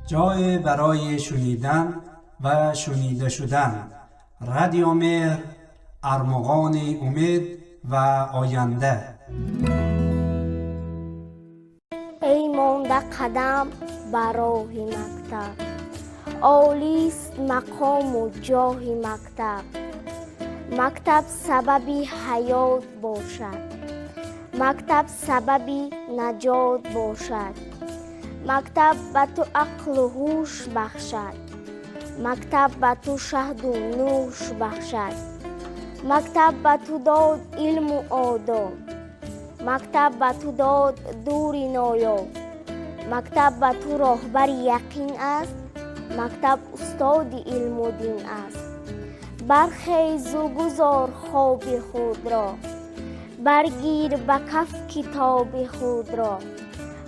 جای برای شنیدن و شنیده شدن. رادیو مهر، ارمغان امید و آینده. ای مانده قدم بر راه مکتب، عالیست مقام و جاه مکتب. مکتب سببی حیات باشد، مکتب سببی نجات باشد. مکتب به تو عقل و هوش بخشد، مکتب به تو شهد و نوش بخشد. مکتب به تو داد علم و آداب، مکتب به تو داد دوری نایاب. مکتب به تو راهبر یقین است، مکتب استاد علم و دین است. برخیز و گذار خواب خود را، برگیر به کف کتاب خود را.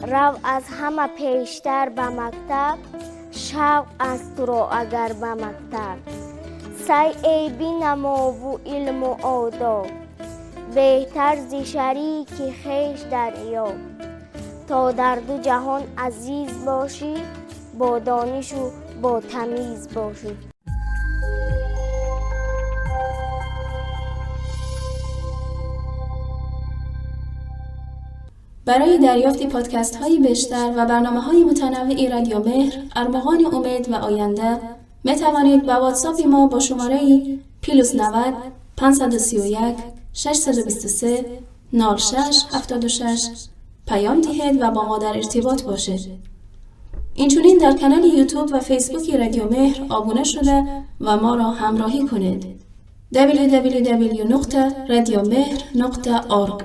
رو از همه پیشتر به مکتب، شوق از تو را اگر به مکتب. سعی ای بینما و علم و آداب، بهتر ز شریک خویش دریاب. تا در دو جهان عزیز باشی، با دانش و با تمیز باشی. برای دریافت پادکست های بیشتر و برنامه های متنوعی رادیو مهر، ارمغان امید و آینده می توانید با واتساپ ما با شماره +90 531 623 0676 پیام دهید و با ما در ارتباط باشید. اینچنین در کانال یوتیوب و فیسبوک رادیو مهر آبونه شده و ما را همراهی کنید. www.radiomehr.org